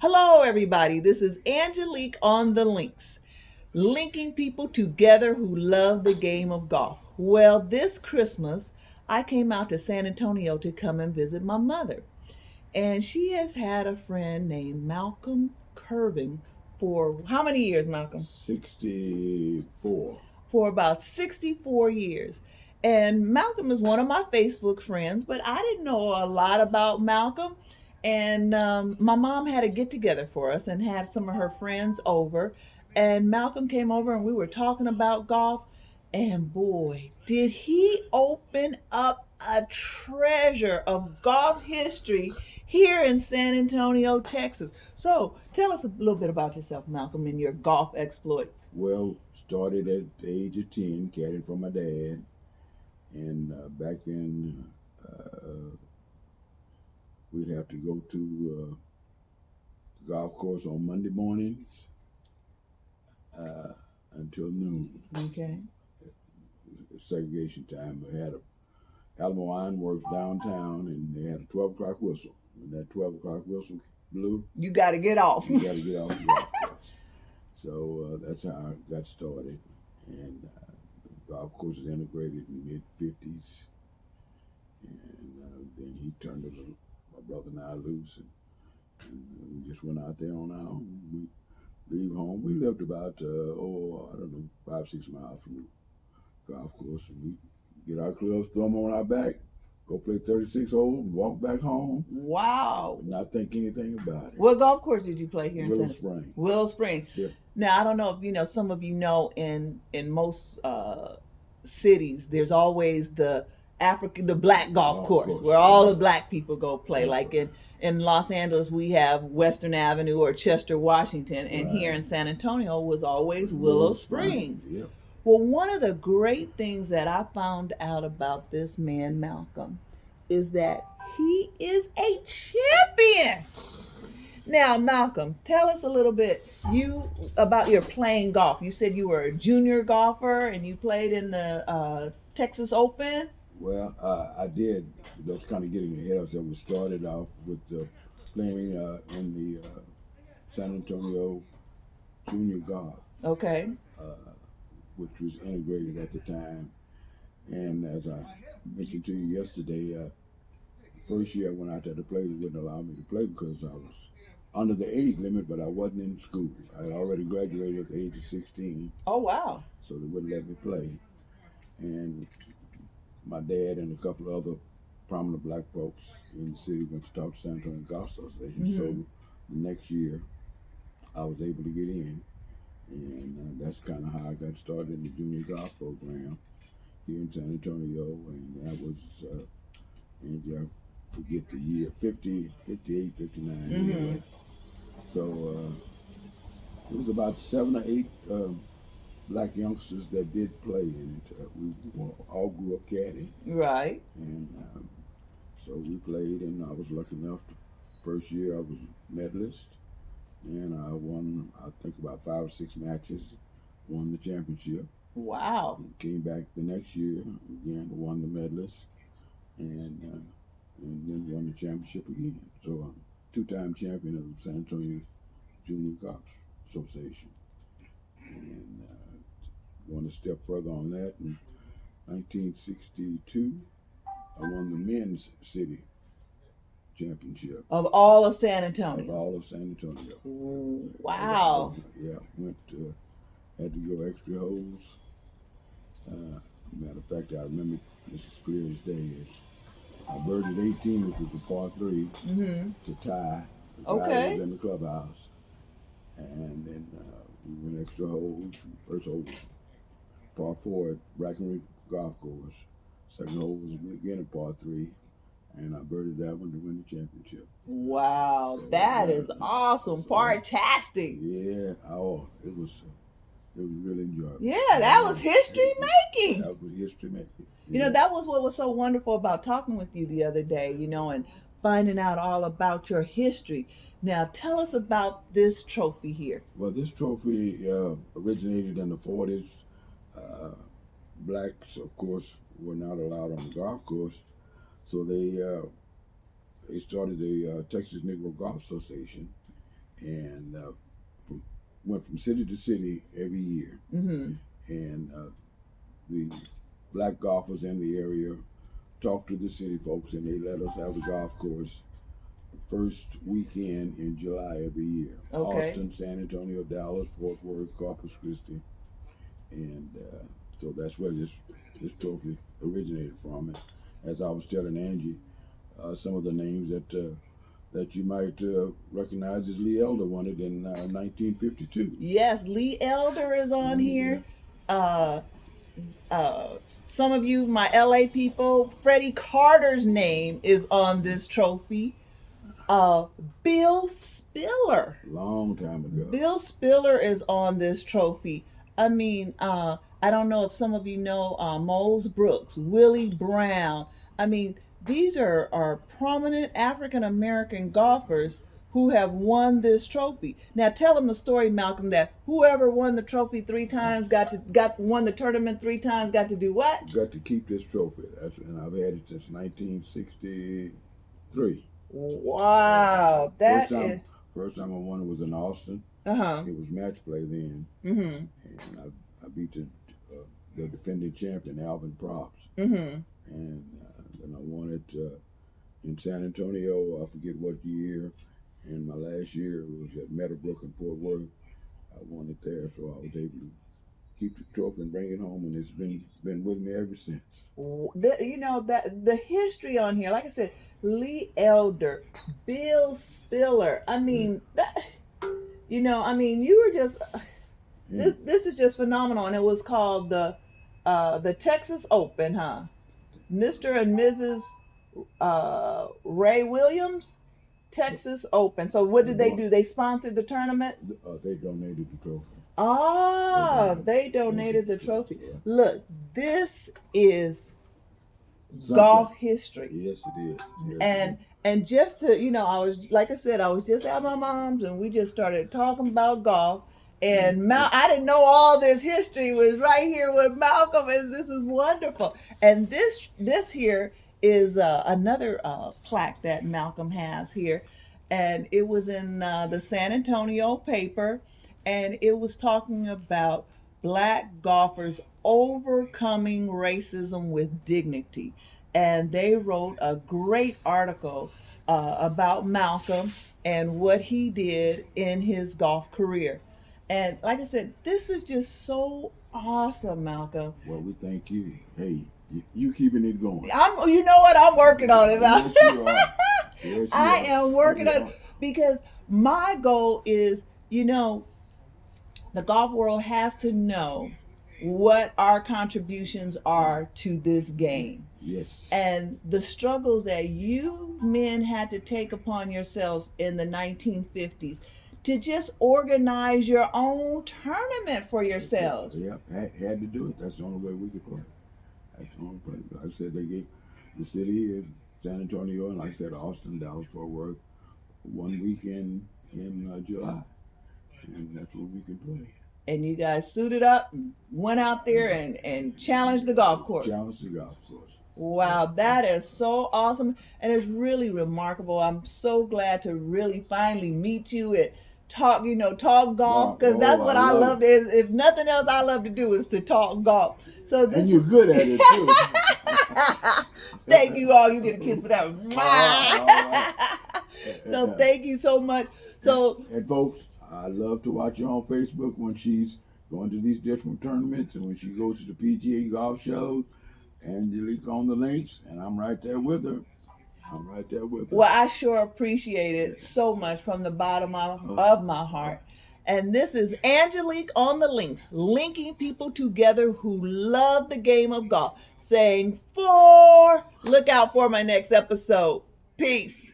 Hello, everybody. This is Angelique on the Links, linking people together who love the game of golf. Well, this Christmas, I came out to San Antonio to come and visit my mother. And she has had a friend named Malcolm Curvin for how many years, Malcolm? 64. For about 64 years. And Malcolm is one of my Facebook friends, but I didn't know a lot about Malcolm. And my mom had a get together for us and had some of her friends over. And Malcolm came over and we were talking about golf. And boy, did he open up a treasure of golf history here in San Antonio, Texas. So tell us a little bit about yourself, Malcolm, and your golf exploits. Well, started at the age of 10, caddying for my dad. And back then, we'd have to go to the golf course on Monday mornings until noon. Okay. Segregation time. We had a Alamo Ironworks downtown, and they had a 12 o'clock whistle. When that 12 o'clock whistle blew, You got to get off. you got to get off the golf course. So that's how I got started. And the golf course was integrated in the mid-50s. And then he turned my brother and I loose, and we just went out there on our own. We leave home. We lived about, I don't know, 5-6 miles from the golf course. And we get our clubs, throw them on our back, go play 36 holes, and walk back home. Wow. Not think anything about it. What golf course did you play here in Willow San Springs. Willow Springs. Yeah. Now, I don't know if some of you know in most cities, there's always the black golf course where all the black people go play. Yeah. Like in Los Angeles, we have Western Avenue or Chester, Washington, and Right. here in San Antonio was always Willow Springs. Yeah. Well, one of the great things that I found out about this man, Malcolm, is that he is a champion. Now, Malcolm, tell us a little bit about your playing golf. You said you were a junior golfer and you played in the Texas Open. Well, I did. That's kind of getting ahead of ourselves. We started off with playing in the San Antonio Junior Golf, Okay. which was integrated at the time. And as I mentioned to you yesterday, the first year I went out there to play, they wouldn't allow me to play because I was under the age limit, but I wasn't in school. I had already graduated at the age of 16, Oh, wow. so they wouldn't let me play. And my dad and a couple of other prominent black folks in the city went to talk to San Antonio Golf Association. Mhm. So the next year, I was able to get in, and that's kind of how I got started in the junior golf program here in San Antonio. And that was, and I forget the year, 50, 58, 59. Mhm. So it was about 7 or 8 black youngsters that did play in it. We all grew up caddy, Right. and so we played. And I was lucky enough. First year I was medalist, and I won, I think, about 5 or 6 matches. Won the championship. Wow. Came back the next year again, won the medalist, and then won the championship again. So I'm 2-time champion of the San Antonio Junior Golf Association. And going a step further on that, in 1962, I won the men's city championship Of all of San of Antonio. all of San Antonio. Wow. Yeah, had to go extra holes. Matter of fact, I remember this is clear as day. I birdied 18, which was a par 3, Mm-hmm. to tie. The guy Okay. was in the clubhouse. And then we went extra holes. First hole was par 4 at Brackenridge Golf Course. Second hole was again a par 3. And I birdied that one to win the championship. Wow. So, That yeah, is awesome. so- Fantastic. Yeah, it was really enjoyable. Yeah, that was history making. That was history making. That was what was so wonderful about talking with you the other day, and finding out all about your history. Now, tell us about this trophy here. Well, this trophy originated in the 40s. Blacks, of course, were not allowed on the golf course, so they started the Texas Negro Golf Association, and went from city to city every year. Mm-hmm. And the black golfers in the area talked to the city folks, and they let us have the golf course the first weekend in July every year. Okay. Austin, San Antonio, Dallas, Fort Worth, Corpus Christi, and so that's where this trophy originated from. And as I was telling Angie, some of the names that you might recognize is Lee Elder won it in 1952. Yes, Lee Elder is on here. Some of you, my LA people, Freddie Carter's name is on this trophy. Bill Spiller. Long time ago. Bill Spiller is on this trophy. I mean, I don't know if some of you know Mose Brooks, Willie Brown. I mean, these are prominent African American golfers who have won this trophy. Now tell them the story, Malcolm, that whoever won the trophy 3 times won the tournament 3 times got to do what? Got to keep this trophy. And I've had it since 1963. Wow, first time I won it was in Austin. It was match play then, and I beat the defending champion Alvin Props, and then I won it in San Antonio. I forget what year. And my last year was at Meadowbrook in Fort Worth. I won it there, so I was able to keep the trophy and bring it home, and it's been with me ever since. The history on here, like I said, Lee Elder, Bill Spiller. I mean, you were just. This is just phenomenal, and it was called the Texas Open, huh? Mr. and Mrs. Ray Williams. Texas Open. So what did they do? They sponsored the tournament? They donated the trophy. They donated the trophy. Look, this is golf history. Yes, it is. Yes, and just to, I was just at my mom's, and we just started talking about golf. And I didn't know all this history was right here with Malcolm, and this is wonderful. And this here is another plaque that Malcolm has here, and it was in the San Antonio paper, and it was talking about black golfers overcoming racism with dignity, and they wrote a great article about Malcolm and what he did in his golf career. And like I said, this is just so awesome, Malcolm. Well, we thank you. Hey, you keeping it going. You know what? I'm working on it. Yes, you are. Yes, I am working on it because my goal is, the golf world has to know what our contributions are to this game. Yes. And the struggles that you men had to take upon yourselves in the 1950s to just organize your own tournament for yourselves. Yep, had to do it. That's the only way we could play. That's the only place. Like I said, they gave the city of San Antonio and, like I said, Austin, Dallas, Fort Worth, 1 weekend in July. And that's what we can play. And you guys suited up, went out there and challenged the golf course. Challenged the golf course. Wow, that is so awesome. And it's really remarkable. I'm so glad to really finally meet you and talk golf, because that's what I love. If nothing else, I love to do is to talk golf. So and you're good at it too. Thank you all. You get a kiss for that. So thank you so much. So and folks, I love to watch her on Facebook when she's going to these different tournaments and when she goes to the PGA golf shows. Angelique on the links, and I'm right there with her. Well, I sure appreciate it so much from the bottom of my heart. And this is Angelique on the links, linking people together who love the game of golf, saying look out for my next episode. Peace.